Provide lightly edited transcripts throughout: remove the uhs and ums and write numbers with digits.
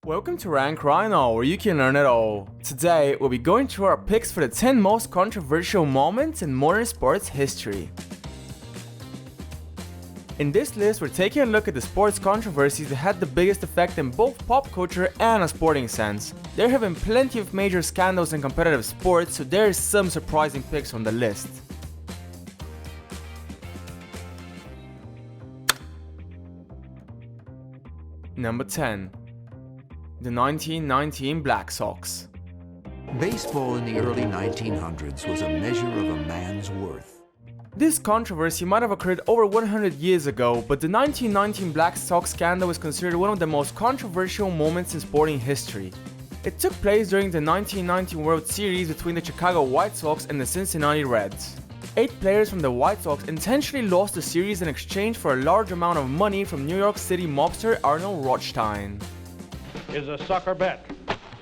Welcome to Rank Rhino, where you can learn it all. Today, we'll be going through our picks for the 10 most controversial moments in modern sports history. In this list, we're taking a look at the sports controversies that had the biggest effect in both pop culture and a sporting sense. There have been plenty of major scandals in competitive sports, so there is some surprising picks on the list. Number 10. The 1919 Black Sox. Baseball in the early 1900s was a measure of a man's worth. This controversy might have occurred over 100 years ago, but the 1919 Black Sox scandal is considered one of the most controversial moments in sporting history. It took place during the 1919 World Series between the Chicago White Sox and the Cincinnati Reds. 8 players from the White Sox intentionally lost the series in exchange for a large amount of money from New York City mobster Arnold Rothstein. Is a sucker bet.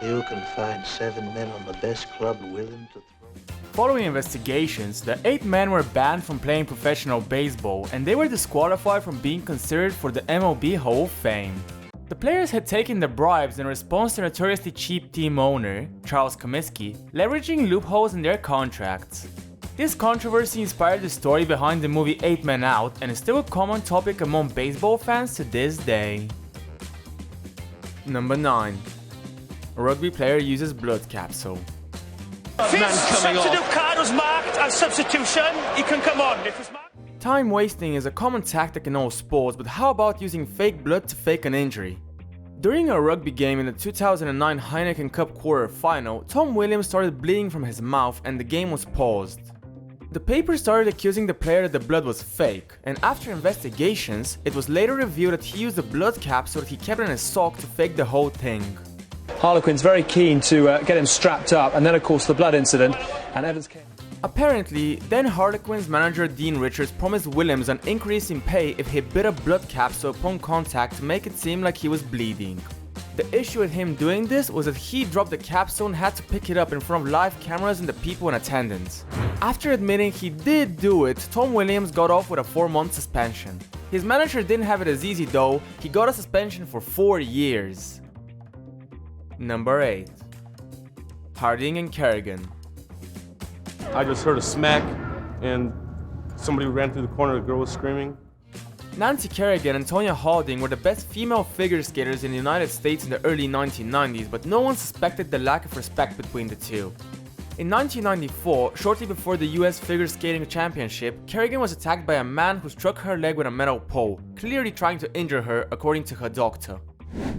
You can find 7 men on the best club willing to throw. Following investigations, the 8 men were banned from playing professional baseball and they were disqualified from being considered for the MLB Hall of Fame. The players had taken the bribes in response to notoriously cheap team owner, Charles Comiskey, leveraging loopholes in their contracts. This controversy inspired the story behind the movie 8 Men Out and is still a common topic among baseball fans to this day. Number 9. A rugby player uses blood capsule. Substitute card was marked as substitution. He can come on. It was marked. Time wasting is a common tactic in all sports, but how about using fake blood to fake an injury? During a rugby game in the 2009 Heineken Cup quarter-final, Tom Williams started bleeding from his mouth and the game was paused. The paper started accusing the player that the blood was fake, and after investigations, it was later revealed that he used a blood capsule that he kept in his sock to fake the whole thing. Harlequin's very keen to get him strapped up, and then of course the blood incident, and Evans came. Apparently, then Harlequin's manager Dean Richards promised Williams an increase in pay if he bit a blood capsule upon contact to make it seem like he was bleeding. The issue with him doing this was that he dropped the capsule and had to pick it up in front of live cameras and the people in attendance. After admitting he did do it, Tom Williams got off with a 4-month suspension. His manager didn't have it as easy though, he got a suspension for 4 years. Number 8. Harding and Kerrigan. I just heard a smack and somebody ran through the corner, the girl was screaming. Nancy Kerrigan and Tonya Harding were the best female figure skaters in the United States in the early 1990s, but no one suspected the lack of respect between the two. In 1994, shortly before the US Figure Skating Championship, Kerrigan was attacked by a man who struck her leg with a metal pole, clearly trying to injure her according to her doctor.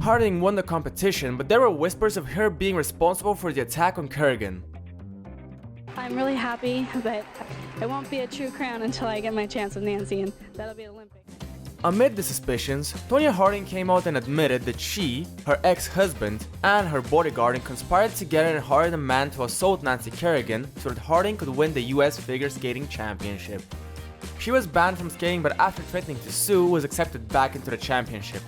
Harding won the competition, but there were whispers of her being responsible for the attack on Kerrigan. I'm really happy, but it won't be a true crown until I get my chance with Nancy, and that'll be Olympic. Amid the suspicions, Tonya Harding came out and admitted that she, her ex-husband, and her bodyguard conspired together and hired a man to assault Nancy Kerrigan so that Harding could win the US Figure Skating Championship. She was banned from skating, but after threatening to sue, was accepted back into the championship.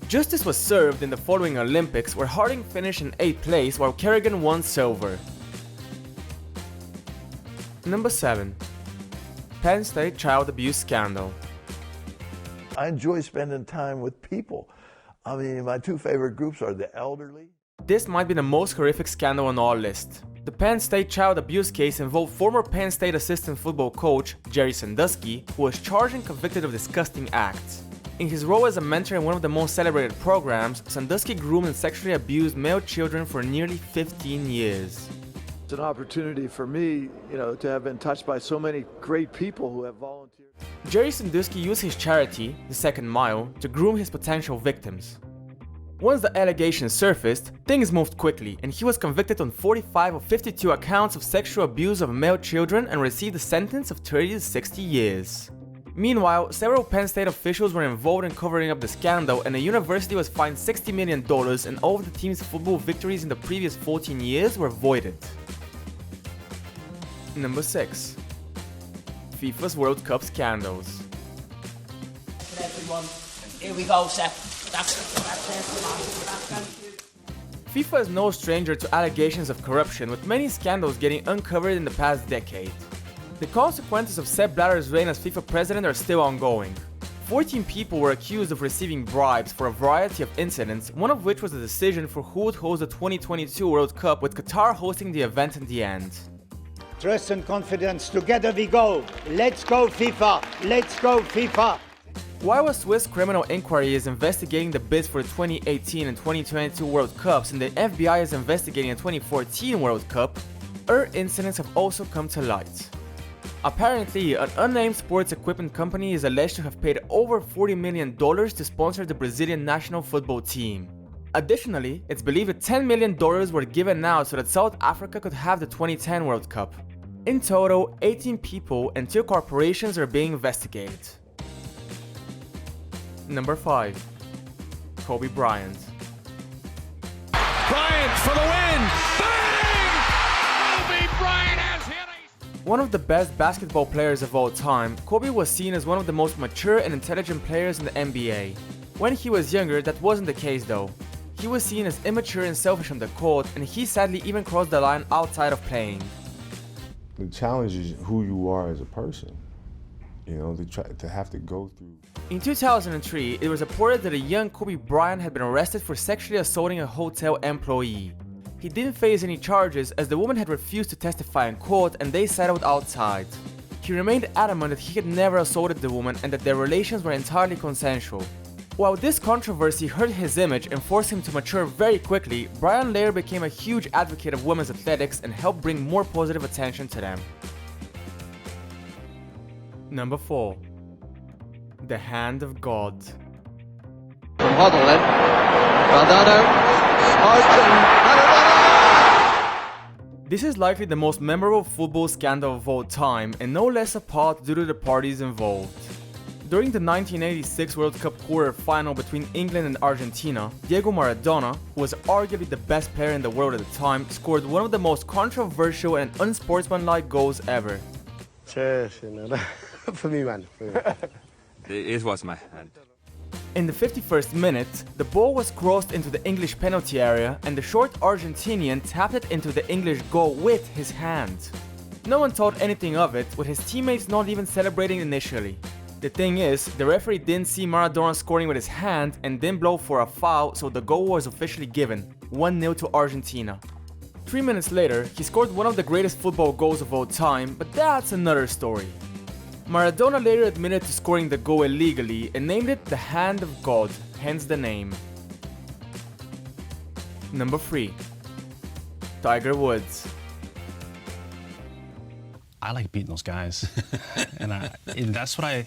Justice was served in the following Olympics, where Harding finished in 8th place while Kerrigan won silver. Number 7. Penn State child abuse scandal. I enjoy spending time with people. I mean, my 2 favorite groups are the elderly. This might be the most horrific scandal on our list. The Penn State child abuse case involved former Penn State assistant football coach Jerry Sandusky, who was charged and convicted of disgusting acts. In his role as a mentor in one of the most celebrated programs, Sandusky groomed and sexually abused male children for nearly 15 years. It's an opportunity for me, to have been touched by so many great people who have volunteered. Jerry Sandusky used his charity, The Second Mile, to groom his potential victims. Once the allegations surfaced, things moved quickly and he was convicted on 45 of 52 accounts of sexual abuse of male children and received a sentence of 30 to 60 years. Meanwhile, several Penn State officials were involved in covering up the scandal and the university was fined $60 million and all of the team's football victories in the previous 14 years were voided. Number 6. FIFA's World Cup scandals. Everyone, here we go, Seth. FIFA is no stranger to allegations of corruption, with many scandals getting uncovered in the past decade. The consequences of Sepp Blatter's reign as FIFA president are still ongoing. 14 people were accused of receiving bribes for a variety of incidents, one of which was a decision for who would host the 2022 World Cup, with Qatar hosting the event in the end. Trust and confidence, together we go. Let's go FIFA, let's go FIFA. While a Swiss criminal inquiry is investigating the bids for the 2018 and 2022 World Cups and the FBI is investigating the 2014 World Cup, other incidents have also come to light. Apparently, an unnamed sports equipment company is alleged to have paid over $40 million to sponsor the Brazilian national football team. Additionally, it's believed that $10 million were given out so that South Africa could have the 2010 World Cup. In total, 18 people and 2 corporations are being investigated. Number 5. Kobe Bryant. Bryant for the win! Bang! Kobe Bryant has hit a... One of the best basketball players of all time, Kobe was seen as one of the most mature and intelligent players in the NBA. When he was younger, that wasn't the case though. He was seen as immature and selfish on the court, and he sadly even crossed the line outside of playing. The challenge is who you are as a person, you know, to have to go through. In 2003, it was reported that a young Kobe Bryant had been arrested for sexually assaulting a hotel employee. He didn't face any charges as the woman had refused to testify in court and they settled outside. He remained adamant that he had never assaulted the woman and that their relations were entirely consensual. While this controversy hurt his image and forced him to mature very quickly, Bryant later became a huge advocate of women's athletics and helped bring more positive attention to them. Number 4. The Hand of God. From Hoddle then. This is likely the most memorable football scandal of all time, and no less a part due to the parties involved. During the 1986 World Cup quarter-final between England and Argentina, Diego Maradona, who was arguably the best player in the world at the time, scored one of the most controversial and unsportsmanlike goals ever. For me, man. It was my hand. In the 51st minute, the ball was crossed into the English penalty area and the short Argentinian tapped it into the English goal with his hand. No one thought anything of it, with his teammates not even celebrating initially. The thing is, the referee didn't see Maradona scoring with his hand and didn't blow for a foul, so the goal was officially given, 1-0 to Argentina. 3 minutes later, he scored one of the greatest football goals of all time, but that's another story. Maradona later admitted to scoring the goal illegally and named it the Hand of God, hence the name. Number 3. Tiger Woods. I like beating those guys, and that's why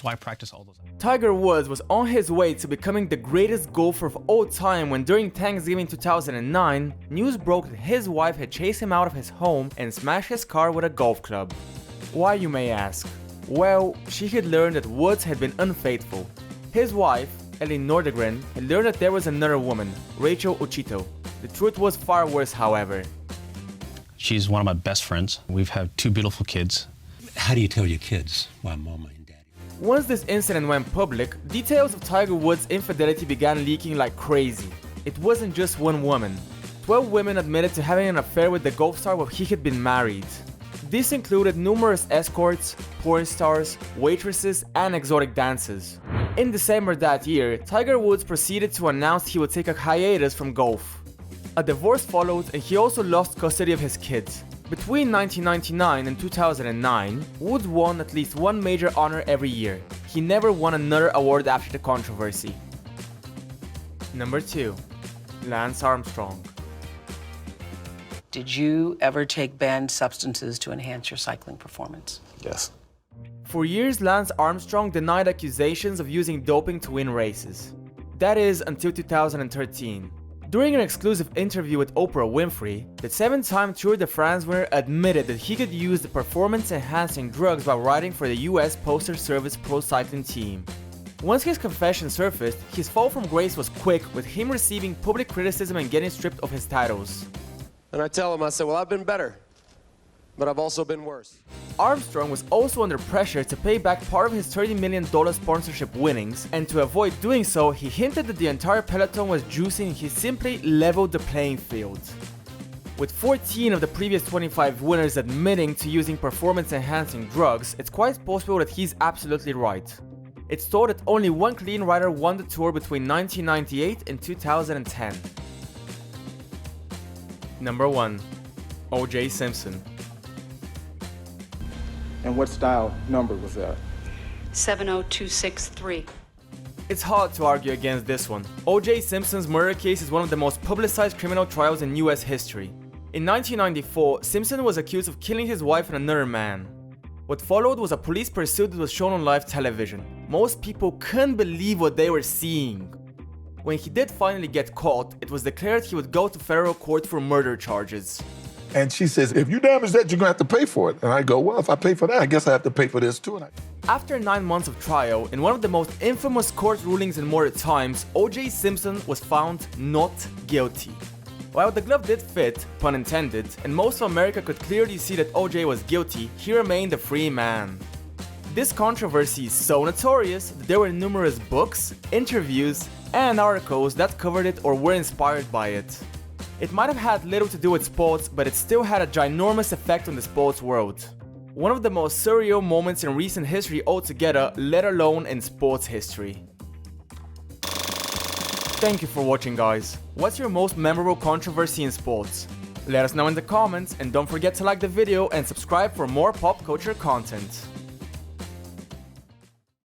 I practice all those. Tiger Woods was on his way to becoming the greatest golfer of all time when during Thanksgiving 2009, news broke that his wife had chased him out of his home and smashed his car with a golf club. Why, you may ask? Well, she had learned that Woods had been unfaithful. His wife, Ellie Nordegren, had learned that there was another woman, Rachel Uchito. The truth was far worse, however. She's one of my best friends. We've had 2 beautiful kids. How do you tell your kids why mama and daddy? Once this incident went public, details of Tiger Woods' infidelity began leaking like crazy. It wasn't just one woman. 12 women admitted to having an affair with the golf star while he had been married. This included numerous escorts, porn stars, waitresses, and exotic dances. In December that year, Tiger Woods proceeded to announce he would take a hiatus from golf. A divorce followed and he also lost custody of his kids. Between 1999 and 2009, Woods won at least one major honor every year. He never won another award after the controversy. Number 2. Lance Armstrong. Did you ever take banned substances to enhance your cycling performance? Yes. For years, Lance Armstrong denied accusations of using doping to win races. That is, until 2013. During an exclusive interview with Oprah Winfrey, the 7-time Tour de France winner admitted that he could use the performance-enhancing drugs while riding for the US Postal Service Pro Cycling Team. Once his confession surfaced, his fall from grace was quick, with him receiving public criticism and getting stripped of his titles. And I tell him, I said, well, I've been better, but I've also been worse. Armstrong was also under pressure to pay back part of his $30 million sponsorship winnings, and to avoid doing so, he hinted that the entire peloton was juicing and he simply leveled the playing field. With 14 of the previous 25 winners admitting to using performance-enhancing drugs, it's quite possible that he's absolutely right. It's thought that only one clean rider won the tour between 1998 and 2010. Number 1. O.J. Simpson. And what style number was that? 70263. It's hard to argue against this one. O.J. Simpson's murder case is one of the most publicized criminal trials in US history. In 1994, Simpson was accused of killing his wife and another man. What followed was a police pursuit that was shown on live television. Most people couldn't believe what they were seeing. When he did finally get caught, it was declared he would go to federal court for murder charges. And she says, if you damage that, you're gonna have to pay for it. And I go, well, if I pay for that, I guess I have to pay for this too. After 9 months of trial, in one of the most infamous court rulings in modern times, O.J. Simpson was found not guilty. While the glove did fit, pun intended, and most of America could clearly see that O.J. was guilty, he remained a free man. This controversy is so notorious that there were numerous books, interviews, and articles that covered it or were inspired by it. It might have had little to do with sports, but it still had a ginormous effect on the sports world. One of the most surreal moments in recent history altogether, let alone in sports history. Thank you for watching, guys. What's your most memorable controversy in sports? Let us know in the comments, and don't forget to like the video and subscribe for more pop culture content.